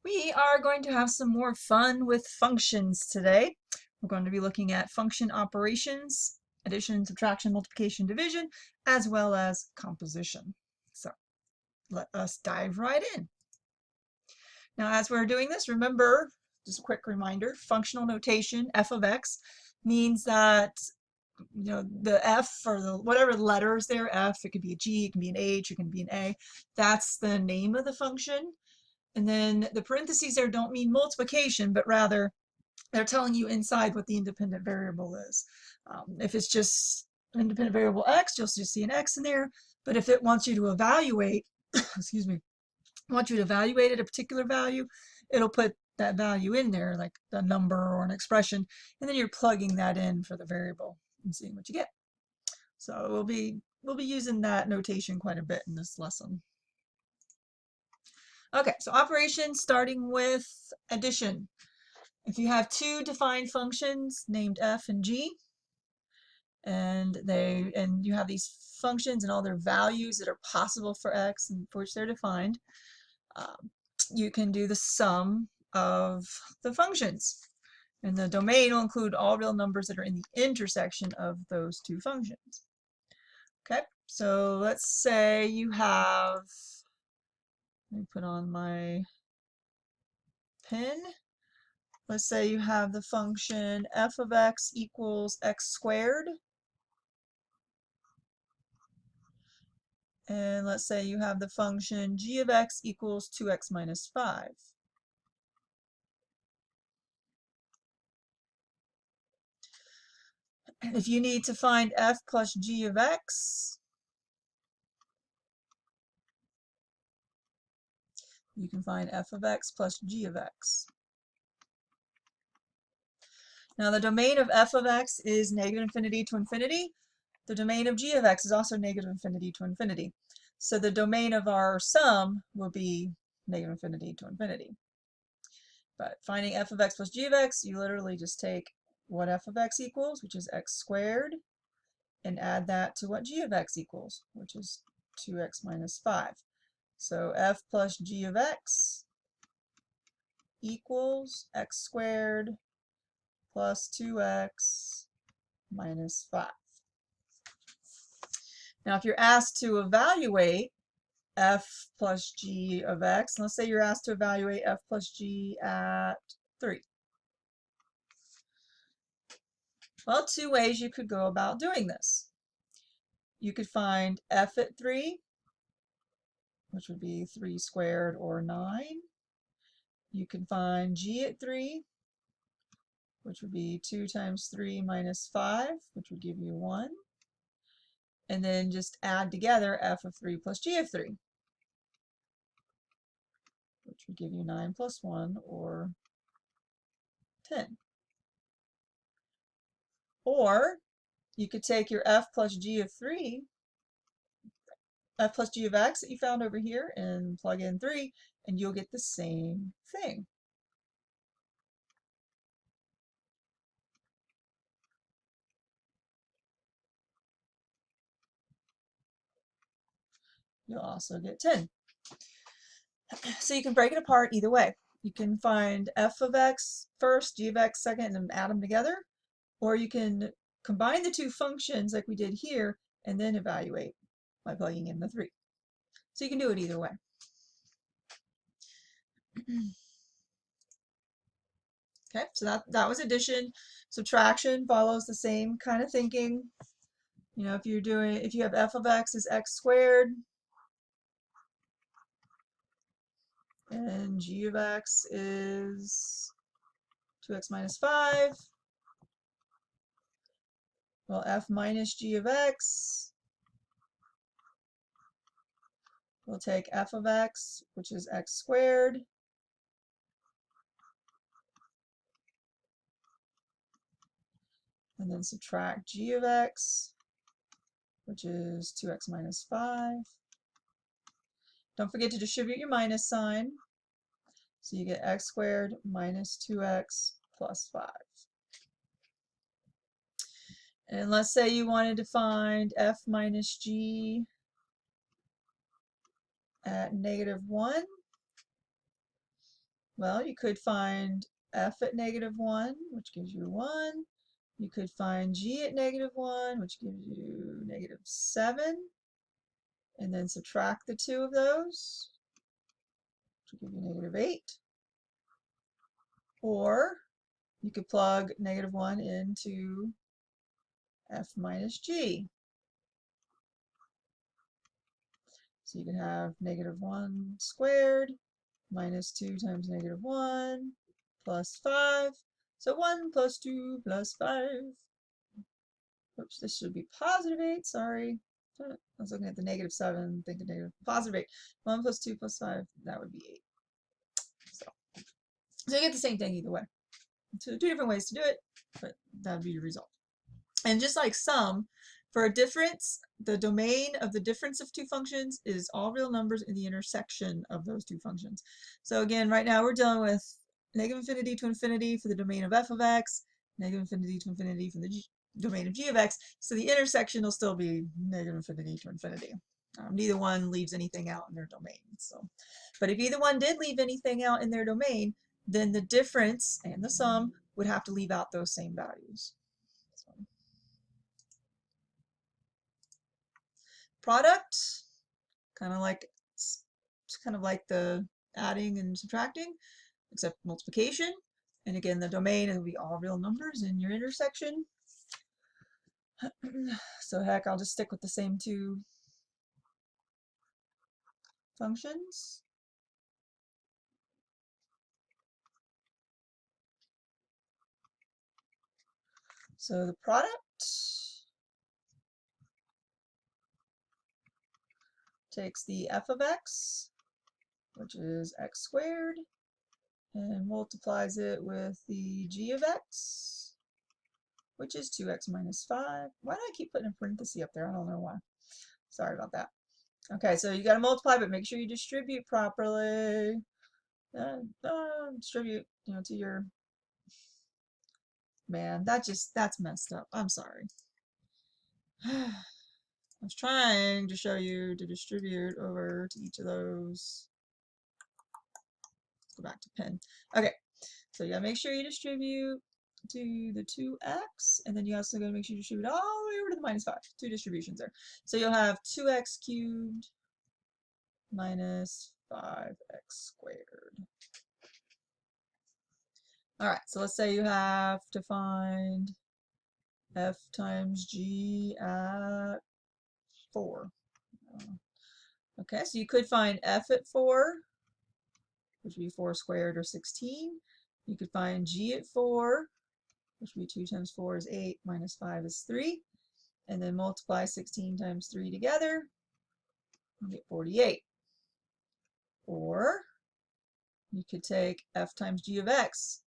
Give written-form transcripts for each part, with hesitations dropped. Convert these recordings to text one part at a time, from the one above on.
We are going to have some more fun with functions today. We're going to be looking at function operations, addition, subtraction, multiplication, division, as well as composition. So let us dive right in. Now, as we're doing this, remember, just a quick reminder, functional notation, f of x, means that the f or the whatever letters there, f, it could be a g, it can be an h, it can be an a, that's the name of the function. And then the parentheses there don't mean multiplication, but rather they're telling you inside what the independent variable is. If it's just an independent variable x, you'll just see an x in there. But if it wants you to evaluate, excuse me, wants you to evaluate at a particular value, it'll put that value in there, like a number or an expression, and then you're plugging that in for the variable and seeing what you get. So we'll be using that notation quite a bit in this lesson. Okay, so operations starting with addition. If you have two defined functions named f and g, and you have these functions and all their values that are possible for x and for which they're defined, you can do the sum of the functions. And the domain will include all real numbers that are in the intersection of those two functions. Okay, so let's say you have, let me put on my pen. Let's say you have the function f of x equals x squared. And let's say you have the function g of x equals 2x minus 5. If you need to find f plus g of x, you can find f of x plus g of x. Now the domain of f of x is negative infinity to infinity. The domain of g of x is also negative infinity to infinity. So the domain of our sum will be negative infinity to infinity. But finding f of x plus g of x, you literally just take what f of x equals, which is x squared, and add that to what g of x equals, which is 2x minus 5. So f plus g of x equals x squared plus 2x minus 5. Now, if you're asked to evaluate f plus g of x, let's say you're asked to evaluate f plus g at 3. Well, two ways you could go about doing this. You could find f at 3, which would be 3 squared or 9. You can find g at 3, which would be 2 times 3 minus 5, which would give you 1. And then just add together f of 3 plus g of 3, which would give you 9 plus 1, or 10. Or you could take your f plus g of 3, f plus g of x that you found over here, and plug in 3, and you'll get the same thing. You'll also get 10. So you can break it apart either way. You can find f of x first, g of x second, and then add them together. Or you can combine the two functions like we did here, and then evaluate by plugging in the 3. So you can do it either way. Okay, so that was addition. Subtraction follows the same kind of thinking. You know, if you have f of x is x squared, and g of x is 2x minus 5, well, f minus g of x, we'll take f of x, which is x squared, and then subtract g of x, which is 2x minus 5. Don't forget to distribute your minus sign. So you get x squared minus 2x plus 5. And let's say you wanted to find f minus g at negative 1. Well, you could find f at -1, which gives you 1. You could find g at -1, which gives you -7. And then subtract the two of those, which will give you -8. Or you could plug -1 into f minus g. So you can have -1 squared minus 2 times -1 plus 5. So 1 plus 2 plus 5. Oops, this should be +8, sorry. I was looking at the -7, thinking +8. 1 plus 2 plus 5, that would be 8. So you get the same thing either way. So 2 different ways to do it, but that would be your result. And just like sum, for a difference, the domain of the difference of two functions is all real numbers in the intersection of those two functions. So again, right now we're dealing with -infinity to infinity for the domain of f of x, -infinity to infinity for the domain of g of x. So the intersection will still be -infinity to infinity. Neither one leaves anything out in their domain. So, but if either one did leave anything out in their domain, then the difference and the sum would have to leave out those same values. So, product, kind of like the adding and subtracting, except multiplication. And again, the domain will be all real numbers in your intersection. So heck, I'll just stick with the same two functions. So the product takes the f of x, which is x squared, and multiplies it with the g of x, which is 2x minus 5. Why do I keep putting a parenthesis up there? I don't know why. Sorry about that. Okay, so you got to multiply, but make sure you distribute properly. Distribute, to your... Man, that's messed up. I'm sorry. I was trying to show you to distribute over to each of those. Let's go back to pen. Okay, so you gotta make sure you distribute to the 2x, and then you also gotta make sure you distribute all the way over to the -5. Two distributions there. So you'll have 2x cubed minus 5x squared. All right, so let's say you have to find f times g at 4. Okay, so you could find f at 4, which would be 4 squared or 16. You could find g at 4, which would be 2 times 4 is 8, minus 5 is 3. And then multiply 16 times 3 together, you get 48. Or you could take f times g of x,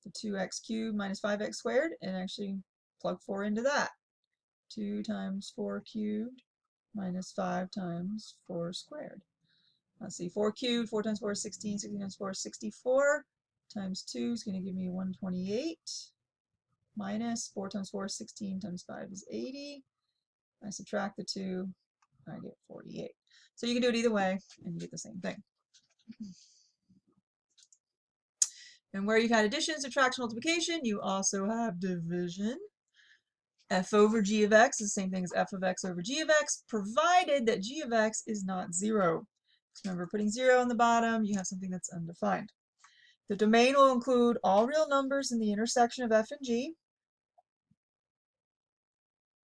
the 2x cubed minus 5x squared, and actually plug 4 into that. 2 times 4 cubed minus 5 times 4 squared. Let's see, 4 cubed, 4 times 4 is 16, 16 times 4 is 64, times 2 is going to give me 128, minus 4 times 4 is 16, times 5 is 80. I subtract the 2, I get 48. So you can do it either way, and you get the same thing. And where you've had addition, subtraction, multiplication, you also have division. F over g of x is the same thing as f of x over g of x, provided that g of x is not 0. Remember, putting 0 on the bottom, you have something that's undefined. The domain will include all real numbers in the intersection of f and g,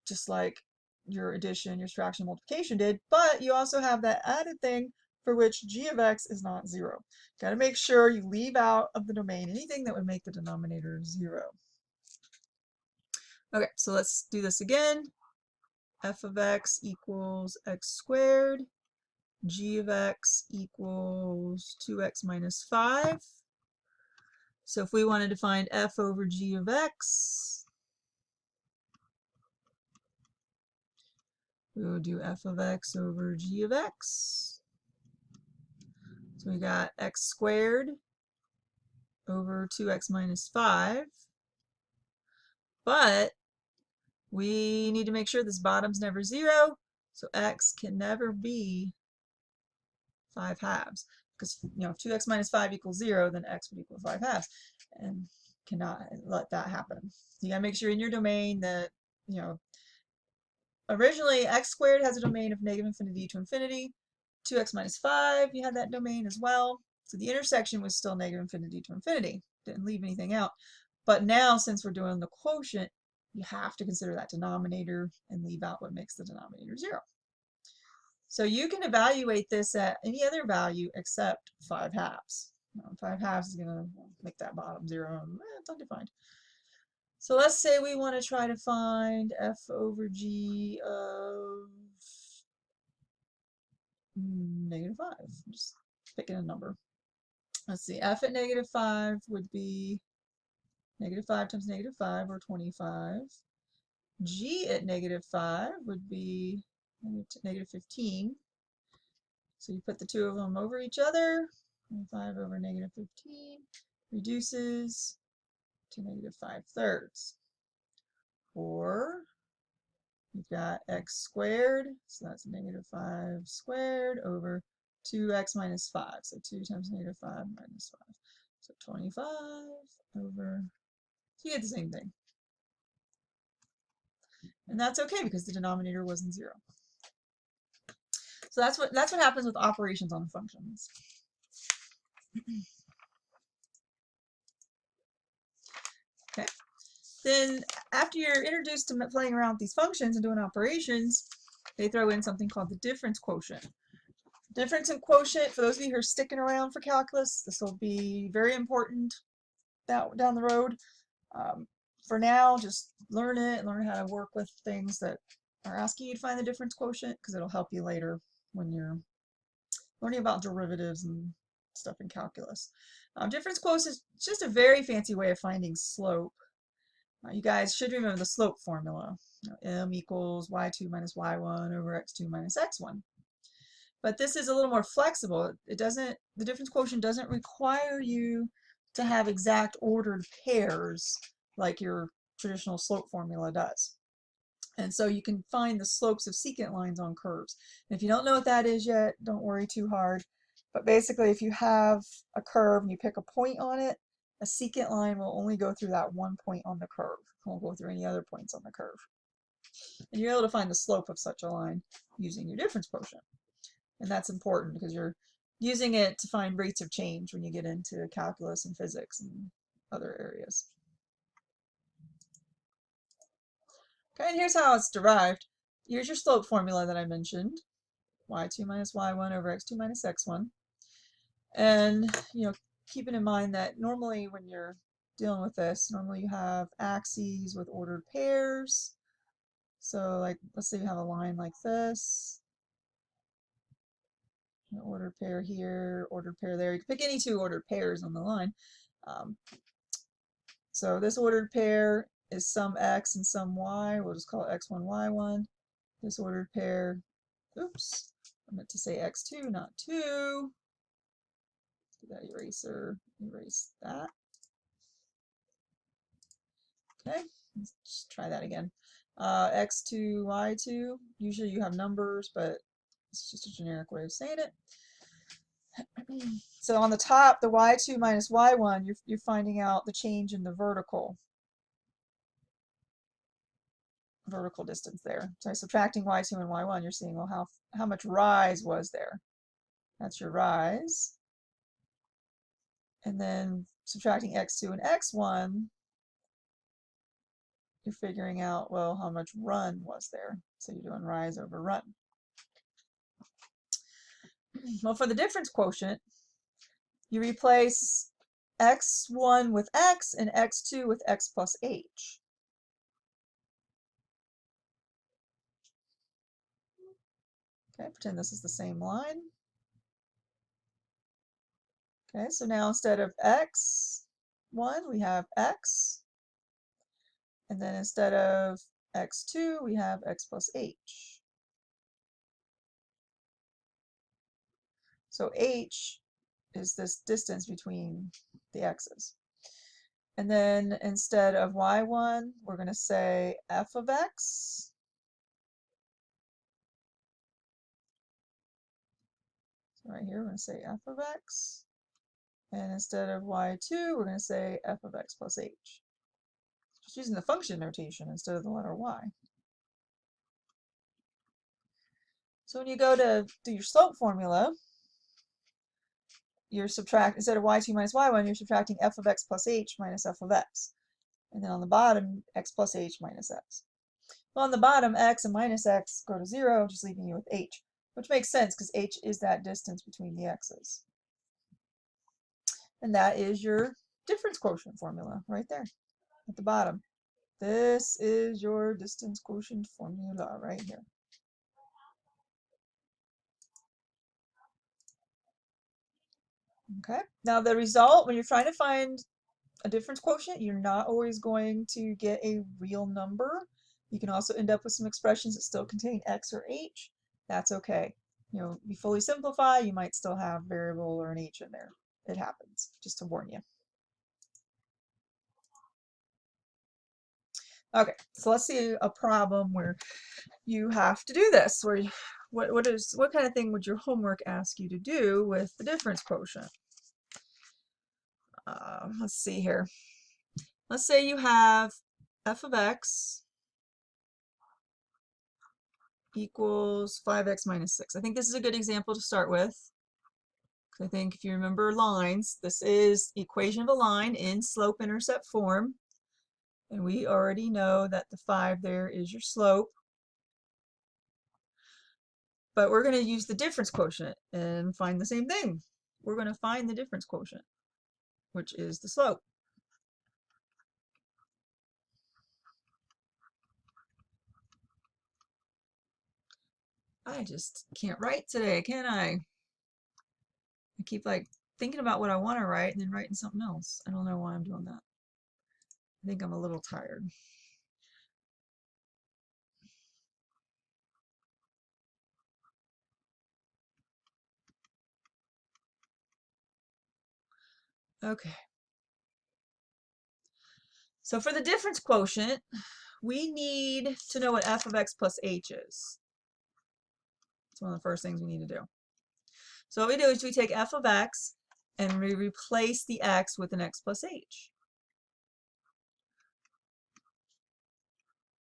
just like your addition, your subtraction, multiplication did, but you also have that added thing for which g of x is not 0. Got to make sure you leave out of the domain anything that would make the denominator 0. Okay, so let's do this again. F of x equals x squared. G of x equals 2x minus 5. So if we wanted to find f over g of x, we would do f of x over g of x. So we got x squared over 2x minus 5. But we need to make sure this bottom's never 0, so x can never be 5 halves. because if 2x minus 5 equals 0, then x would equal 5 halves, and cannot let that happen. You gotta make sure in your domain that originally x squared has a domain of negative infinity to infinity. 2x minus 5, you had that domain as well. So the intersection was still negative infinity to infinity. Didn't leave anything out. But now, since we're doing the quotient, you have to consider that denominator and leave out what makes the denominator 0. So you can evaluate this at any other value except 5 halves. 5 halves is going to make that bottom 0. It's undefined. So let's say we want to try to find f over g of -5. I'm just picking a number. Let's see, f at -5 would be -5 times -5, or 25. G at -5 would be -15. So you put the two of them over each other. 25 over -15 reduces to -5/3. Or you've got x squared, so that's -5 squared over 2x minus 5. So 2 times -5 minus 5. So 25 over, so you get the same thing. And that's okay because the denominator wasn't 0. So that's what happens with operations on functions. Okay. Then after you're introduced to playing around with these functions and doing operations, they throw in something called the difference quotient. Difference in quotient, for those of you who are sticking around for calculus, this will be very important down the road. For now, just learn it and learn how to work with things that are asking you to find the difference quotient, because it'll help you later when you're learning about derivatives and stuff in calculus. Difference quotient is just a very fancy way of finding slope. You guys should remember the slope formula. M equals y2 minus y1 over x2 minus x1. But this is a little more flexible. The difference quotient doesn't require you to have exact ordered pairs like your traditional slope formula does. And so you can find the slopes of secant lines on curves. And if you don't know what that is yet, don't worry too hard. But basically, if you have a curve and you pick a point on it, a secant line will only go through that one point on the curve. It won't go through any other points on the curve. And you're able to find the slope of such a line using your difference quotient. And that's important because you're using it to find rates of change when you get into calculus and physics and other areas. Okay, and here's how it's derived. Here's your slope formula that I mentioned. Y2 minus y1 over x2 minus x1. And, keeping in mind that normally when you're dealing with this, normally you have axes with ordered pairs. So like, let's say you have a line like this. An ordered pair here, ordered pair there. You can pick any two ordered pairs on the line. So this ordered pair is some x and some y. We'll just call it x1, y1. This ordered pair, oops, I meant to say x2, not 2. Do that eraser, erase that. Okay, let's just try that again. X2, y2. Usually you have numbers, but it's just a generic way of saying it. So on the top, the y2 minus y1, you're finding out the change in the vertical distance there. So subtracting y2 and y1, you're seeing, well, how much rise was there? That's your rise. And then subtracting x2 and x1, you're figuring out, well, how much run was there? So you're doing rise over run. Well, for the difference quotient, you replace x1 with x and x2 with x plus h. Okay, pretend this is the same line. Okay, so now instead of x1, we have x. And then instead of x2, we have x plus h. So h is this distance between the x's. And then instead of y1, we're going to say f of x. Right here, we're going to say f of x. And instead of y2, we're going to say f of x plus h. Just using the function notation instead of the letter y. So when you go to do your slope formula, you're instead of y2 minus y1, you're subtracting f of x plus h minus f of x. And then on the bottom, x plus h minus x. Well, on the bottom, x and minus x go to 0, just leaving you with h, which makes sense because h is that distance between the x's. And that is your difference quotient formula right there at the bottom. This is your distance quotient formula right here. Okay, now the result, when you're trying to find a difference quotient, you're not always going to get a real number. You can also end up with some expressions that still contain x or h. That's okay. You know, you fully simplify, you might still have variable or an h in there. It happens, just to warn you. Okay, so let's see a problem where you have to do this. Where what kind of thing would your homework ask you to do with the difference quotient? Let's see here. Let's say you have f of x equals 5x minus 6. I think this is a good example to start with. I think if you remember lines, this is the equation of a line in slope-intercept form. And we already know that the 5 there is your slope. But we're going to use the difference quotient and find the same thing. We're going to find the difference quotient, which is the slope. I just can't write today, can I? I keep like thinking about what I want to write and then writing something else. I don't know why I'm doing that. I think I'm a little tired. Okay. So for the difference quotient, we need to know what f of x plus h is. It's one of the first things we need to do. So what we do is we take f of x and we replace the x with an x plus h.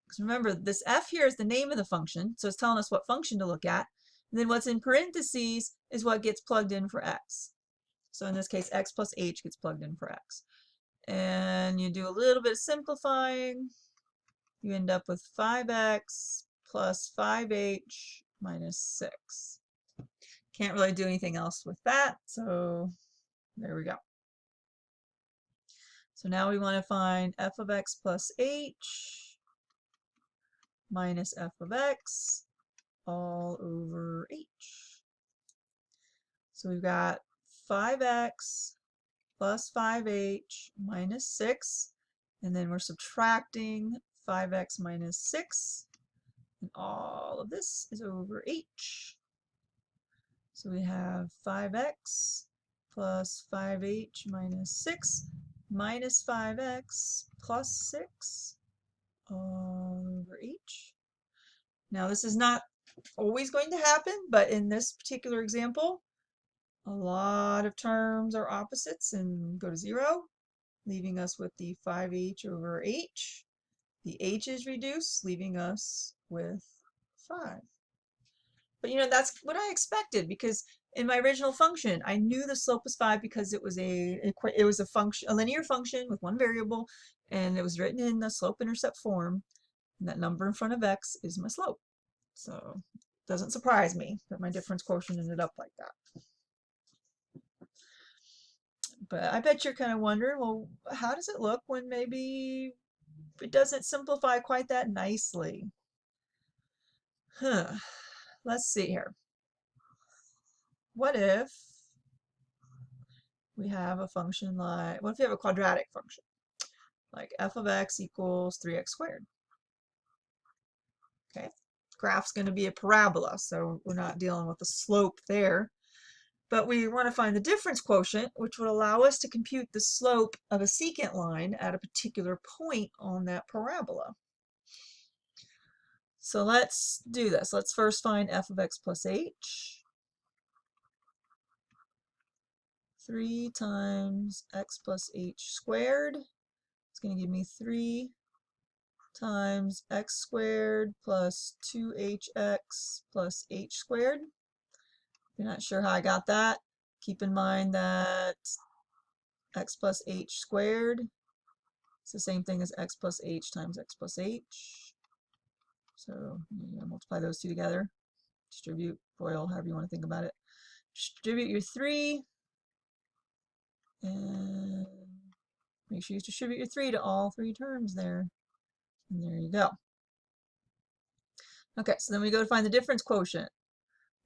Because remember, this f here is the name of the function, so it's telling us what function to look at. And then what's in parentheses is what gets plugged in for x. So in this case, x plus h gets plugged in for x. And you do a little bit of simplifying. You end up with 5x plus 5h minus 6. Can't really do anything else with that, so there we go. So now we want to find f of x plus h minus f of x all over h. So we've got 5x plus 5h minus 6, and then we're subtracting 5x minus 6, and all of this is over h. So we have 5x plus 5h minus 6 minus 5x plus 6 all over h. Now this is not always going to happen, but in this particular example, a lot of terms are opposites and go to 0, leaving us with the 5h over h. The h is reduced, leaving us with 5. But you know, that's what I expected, because in my original function, I knew the slope was 5 because it was a function, a linear function with one variable, and it was written in the slope-intercept form, and that number in front of x is my slope. So it doesn't surprise me that my difference quotient ended up like that. But I bet you're kind of wondering, well, how does it look when maybe it doesn't simplify quite that nicely? Let's see here. What if we have a function like, what if we have a quadratic function? Like f of x equals 3x squared. Okay, graph's going to be a parabola, so we're not dealing with the slope there. But we want to find the difference quotient, which would allow us to compute the slope of a secant line at a particular point on that parabola. So let's do this. Let's first find f of x plus h. 3 times x plus h squared. It's going to give me 3 times x squared plus 2hx plus h squared. If you're not sure how I got that, keep in mind that x plus h squared is the same thing as x plus h times x plus h. So multiply those two together, distribute, FOIL, however you want to think about it. Distribute your 3, and make sure you distribute your 3 to all 3 terms there. And there you go. Okay, so then we go to find the difference quotient.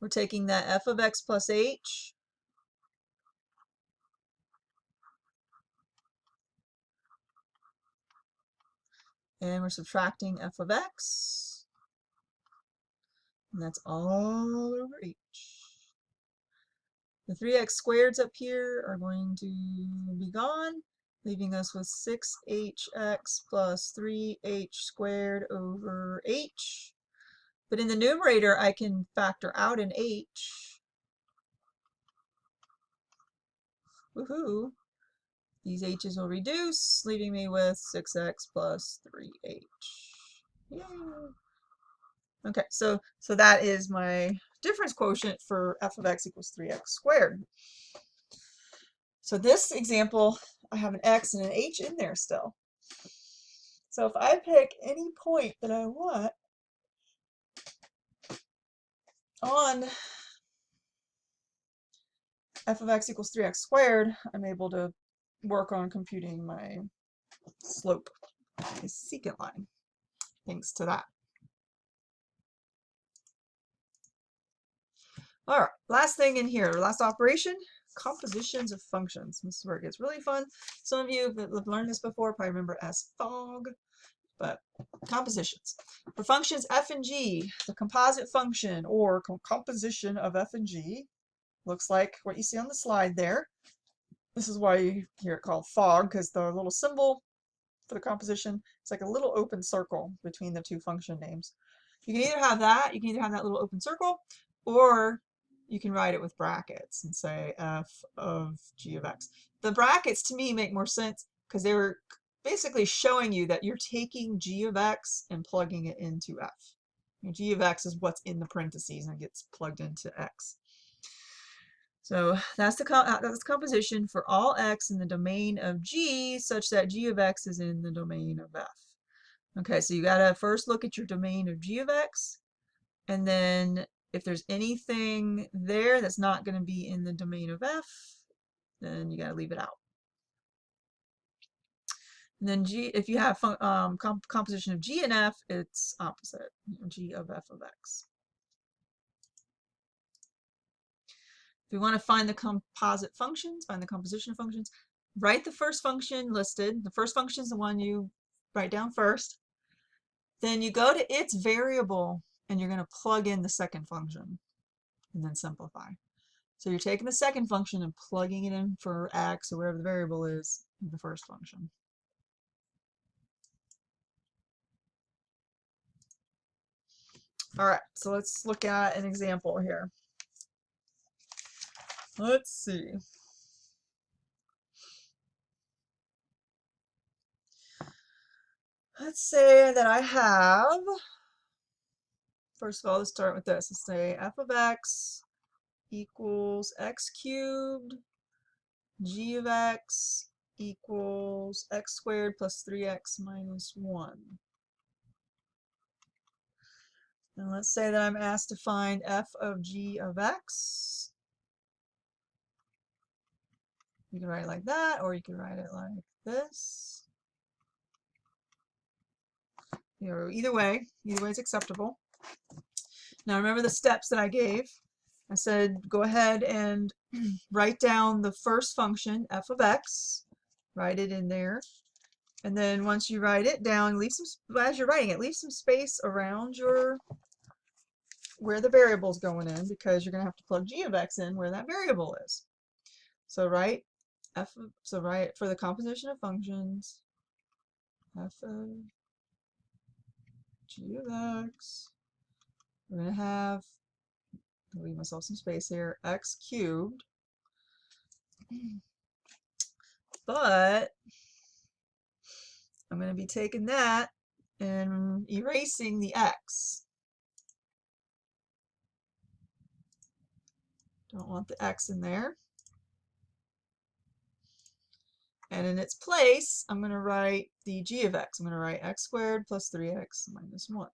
We're taking that f of x plus h, and we're subtracting f of x, and that's all over h. The 3x squareds up here are going to be gone, leaving us with 6hx plus 3h squared over h. But in the numerator, I can factor out an h. Woohoo! These h's will reduce, leaving me with 6x plus 3h. Yay! Okay, so that is my difference quotient for f of x equals 3x squared. So this example, I have an x and an h in there still. So if I pick any point that I want on f of x equals 3x squared, I'm able to work on computing my slope, my secant line, thanks to that. All right, last thing in here, last operation, compositions of functions. This is where it gets really fun. Some of you have learned this before, probably remember as FOG, but compositions. For functions f and g, the composite function or composition of f and g looks like what you see on the slide there. This is why you hear it called FOG, because the little symbol for the composition, it's like a little open circle between the two function names. You can either have that, little open circle, or you can write it with brackets and say f of g of x. The brackets to me make more sense because they were basically showing you that you're taking g of x and plugging it into f. G of x is what's in the parentheses and it gets plugged into x. So that's the composition for all x in the domain of g such that g of x is in the domain of f. Okay, so you gotta first look at your domain of g of x, and then if there's anything there that's not going to be in the domain of f, then you got to leave it out. And then if you have composition of g and f, it's opposite, g of f of x. If we want to find the composite functions, find the composition of functions, write the first function listed. The first function is the one you write down first. Then you go to its variable and you're going to plug in the second function and then simplify. So you're taking the second function and plugging it in for x or whatever the variable is in the first function. All right, so let's look at an example here. Let's see. Let's say that I have, first of all, let's start with this. Let's say f of x equals x cubed, g of x equals x squared plus 3x minus 1. And let's say that I'm asked to find f of g of x. You can write it like that, or you can write it like this. Either way is acceptable. Now remember the steps that I gave. I said go ahead and write down the first function, f of x. Write it in there. And then once you write it down, leave some, as you're writing it, leave some space around where the variable is going in, because you're going to have to plug g of x in where that variable is. So write write for the composition of functions, f of g of x. We're going to have, I'll leave myself some space here, x cubed But I'm going to be taking that and erasing the x. Don't want the x in there. And in its place, I'm going to write the g of x. I'm going to write x squared plus 3x minus 1.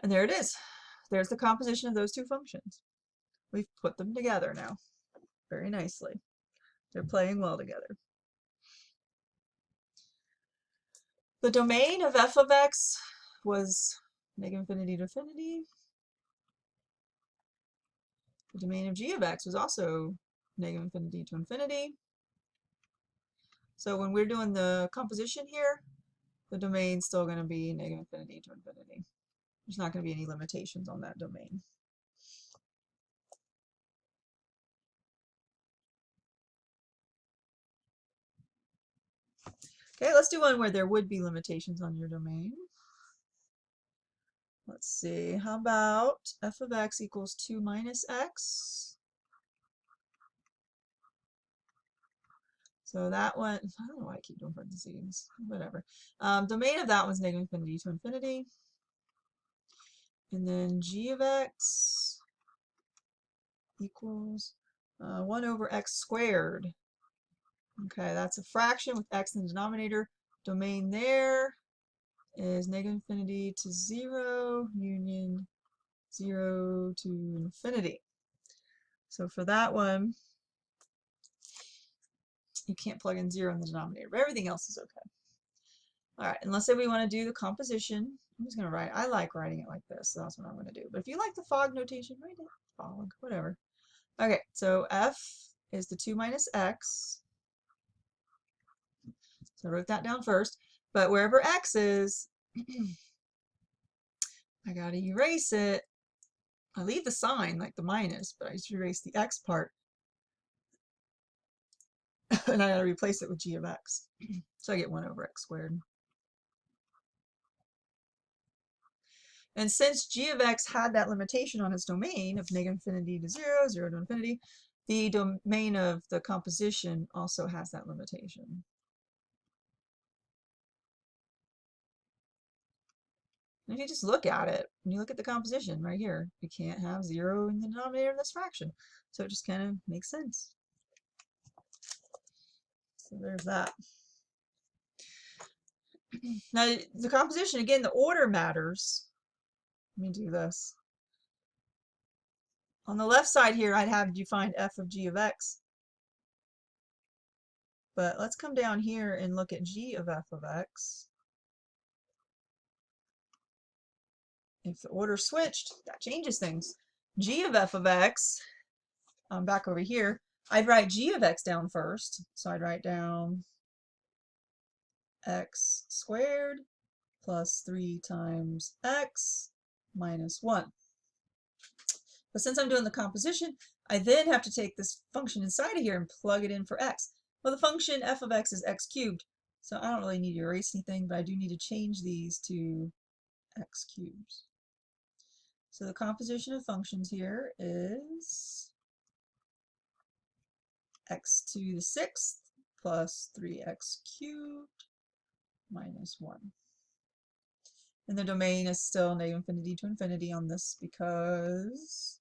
And there it is. There's the composition of those two functions. We've put them together now very nicely. They're playing well together. The domain of f of x was negative infinity to infinity. The domain of g of x was also negative infinity to infinity. So when we're doing the composition here, the domain's still going to be negative infinity to infinity. There's not going to be any limitations on that domain. Okay, let's do one where there would be limitations on your domain. Let's see, how about f of x equals 2 minus x? So that one, I don't know why I keep doing parentheses, whatever. Domain of that one's negative infinity to infinity. And then g of x equals 1 over x squared. Okay, that's a fraction with x in the denominator. Domain there is negative infinity to 0, union 0 to infinity. So for that one, you can't plug in 0 in the denominator, but everything else is okay. All right, and let's say we want to do the composition. I'm just going to write, I like writing it like this, so that's what I'm going to do. But if you like the fog notation, write it fog, whatever. Okay, so f is the 2 minus x. So I wrote that down first. But wherever x is, I got to erase it. I leave the sign like the minus, but I just erase the x part. And I got to replace it with g of x. So I get 1 over x squared. And since g of x had that limitation on its domain of negative infinity to 0, 0 to infinity, the domain of the composition also has that limitation. And if you just look at it, when you look at the composition right here, you can't have 0 in the denominator of this fraction. So it just kind of makes sense. So there's that. Now the composition, again, the order matters. Let me do this. On the left side here, I'd have you find f of g of x. But let's come down here and look at g of f of x. If the order switched, that changes things. G of f of x, back over here, I'd write g of x down first. So I'd write down x squared plus 3 times x minus 1. But since I'm doing the composition, I then have to take this function inside of here and plug it in for x. Well, the function f of x is x cubed, so I don't really need to erase anything, but I do need to change these to x cubes. So the composition of functions here is x to the 6th plus 3x cubed minus 1. And the domain is still negative infinity to infinity on this because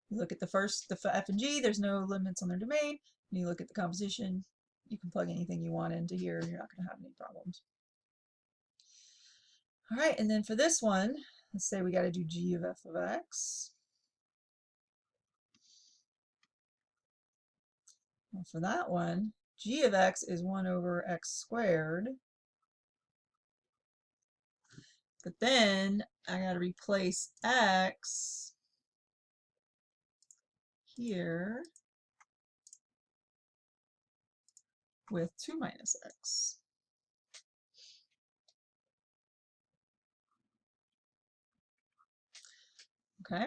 you look at the first, the f and g, there's no limits on their domain. When you look at the composition, you can plug anything you want into here and you're not going to have any problems. All right, and then for this one, let's say we got to do g of f of x. Well, for that one, g of x is 1 over x squared. But then I got to replace x here with 2 minus x. Okay.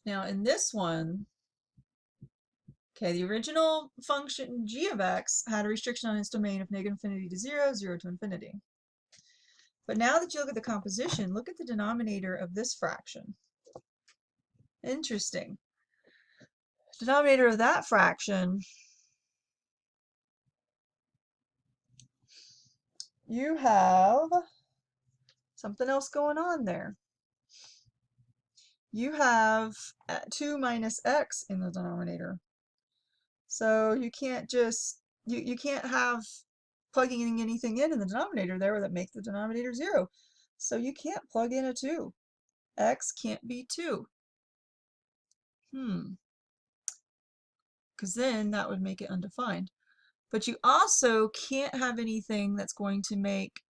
Now in this one, okay, the original function g of x had a restriction on its domain of negative infinity to 0, 0 to infinity. But now that you look at the composition, look at the denominator of this fraction. Interesting. Denominator of that fraction, you have something else going on there. You have 2 minus x in the denominator. So you can't just, you can't have plugging anything in the denominator there that makes the denominator 0. So you can't plug in a 2. X can't be 2. Because then that would make it undefined. But you also can't have anything that's going to make,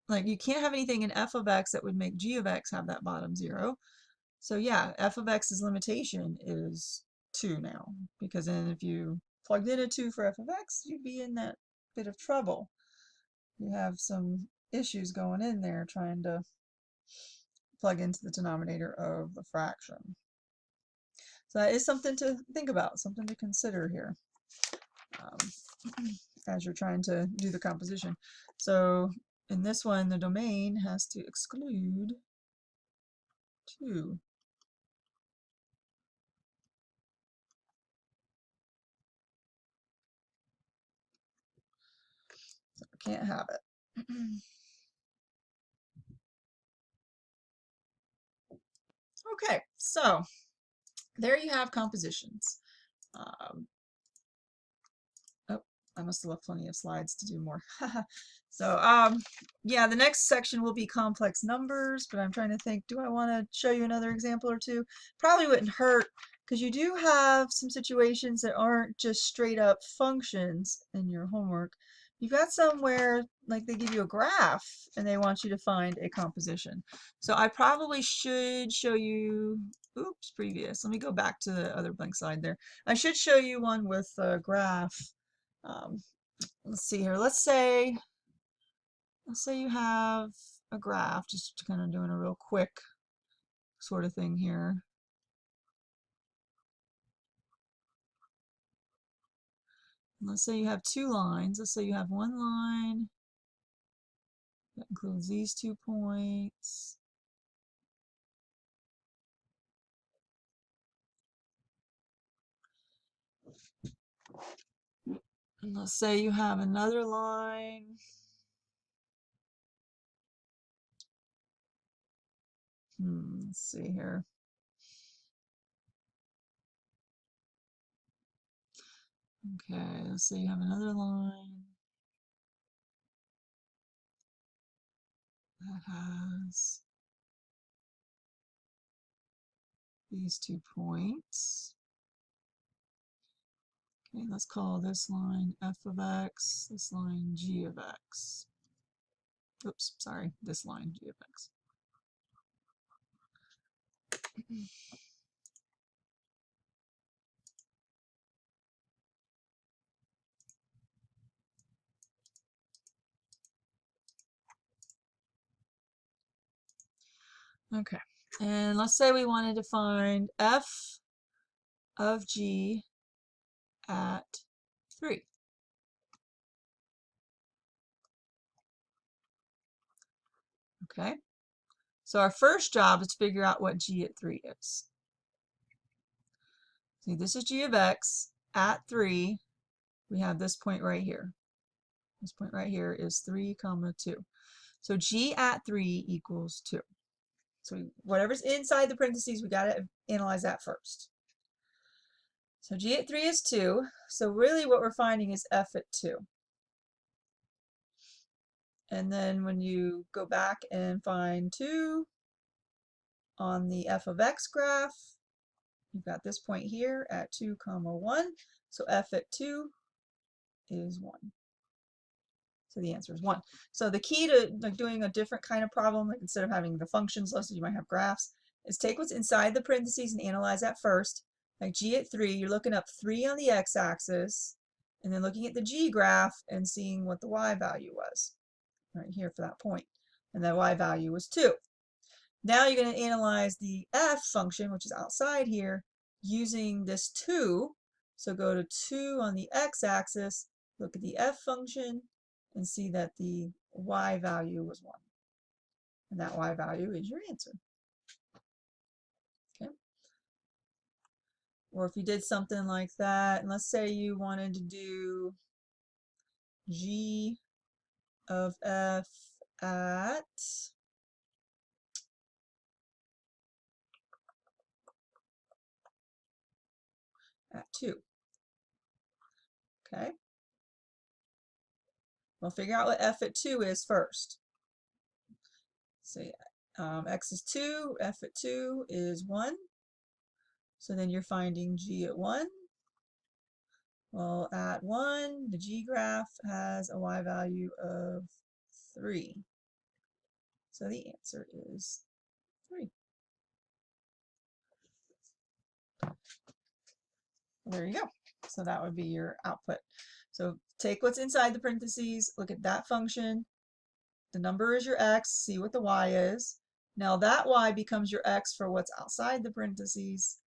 like you can't have anything in f of x that would make g of x have that bottom 0. So yeah, f of x's limitation is 2 now, because then if you plugged in a 2 for f of x, you'd be in that bit of trouble. You have some issues going in there trying to plug into the denominator of the fraction. So that is something to think about, something to consider here as you're trying to do the composition. So in this one, the domain has to exclude 2. So we can't have it. Okay, so there you have compositions. Oh, I must have left plenty of slides to do more. So yeah, the next section will be complex numbers, but I'm trying to think, do I want to show you another example or two? Probably wouldn't hurt, because you do have some situations that aren't just straight up functions in your homework. You've got somewhere like they give you a graph and they want you to find a composition. So I probably should show you, oops, previous. Let me go back to the other blank slide there. I should show you one with a graph. Let's see here. Let's say you have a graph, just kind of doing a real quick sort of thing here. And let's say you have 2 lines. Let's say you have one line that includes these 2 points. And let's say you have another line. Let's see here. Okay, let's say you have another line that has these 2 points. Okay, let's call this line f of x, this line g of x. Oops, sorry, this line g of x. Okay, and let's say we wanted to find f of g at 3. Okay, so our first job is to figure out what g at 3 is. See, this is g of x at 3. We have this point right here. This point right here is 3, 2. So g at 3 equals 2. So whatever's inside the parentheses, we got to analyze that first. So g at 3 is 2. So really what we're finding is f at 2. And then when you go back and find 2 on the f of x graph, you've got this point here at 2, 1. So f at 2 is 1. So the answer is 1. So the key to like doing a different kind of problem, like instead of having the functions listed, you might have graphs, is take what's inside the parentheses and analyze that first. Like g at 3, you're looking up 3 on the x-axis, and then looking at the g graph and seeing what the y value was right here for that point. And the y value was 2. Now you're going to analyze the f function, which is outside here, using this 2. So go to 2 on the x-axis, look at the f function, and see that the y value was 1. And that y value is your answer. Okay. Or if you did something like that, and let's say you wanted to do g of f at 2. Okay. We'll figure out what f at 2 is first. So x is 2, f at 2 is 1. So then you're finding g at 1. Well, at 1, the g graph has a y value of 3. So the answer is 3. There you go. So that would be your output. So take what's inside the parentheses, look at that function. The number is your x, see what the y is. Now that y becomes your x for what's outside the parentheses.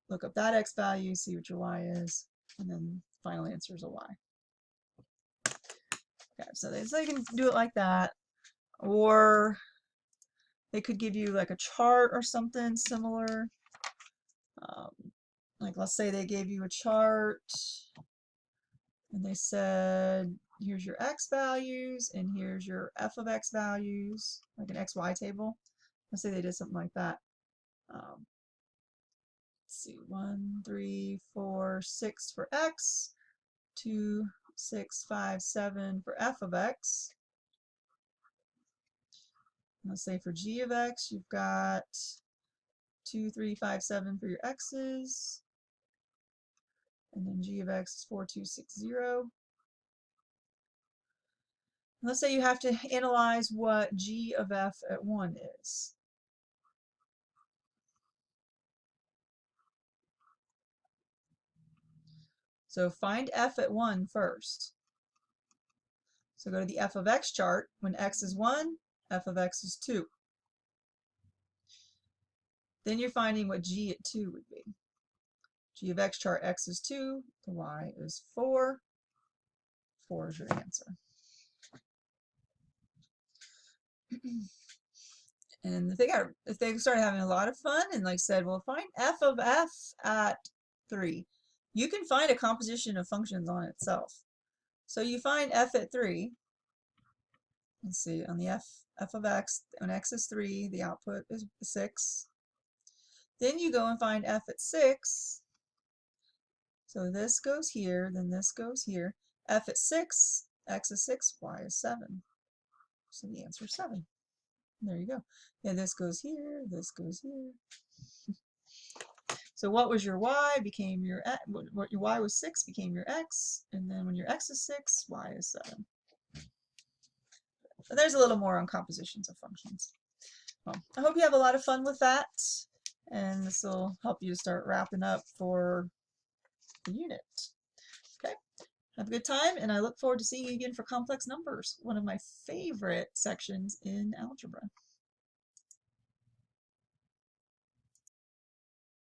Look up that x value, see what your y is, and then the final answer is a y. Okay, so they can do it like that, or they could give you like a chart or something similar. Like let's say they gave you a chart and they said, here's your x values and here's your f of x values, like an xy table. Let's say they did something like that. Let's see, 1, 3, 4, 6 for x, 2, 6, 5, 7 for f of x. Let's say for g of x, you've got 2, 3, 5, 7 for your x's, and then g of x is 4, 2, 6, 0. Let's say you have to analyze what g of f at 1 is. So find f at 1 first. So go to the f of x chart. When x is 1, f of x is 2. Then you're finding what g at 2 would be. G of x chart, x is 2, the y is 4. 4 is your answer. And if they started having a lot of fun and like said, well, find f of f at 3, you can find a composition of functions on itself. So you find f at 3. Let's see, on the f of x, when x is 3, the output is 6. Then you go and find f at 6. So this goes here, then this goes here. F at 6, x is 6, y is 7. So the answer is 7. There you go. And this goes here, this goes here. So what was your y became your x, what your y was 6 became your x, and then when your x is 6, y is 7. So there's a little more on compositions of functions. Well, I hope you have a lot of fun with that, and this will help you start wrapping up for the unit. Okay, have a good time, and I look forward to seeing you again for complex numbers, one of my favorite sections in algebra.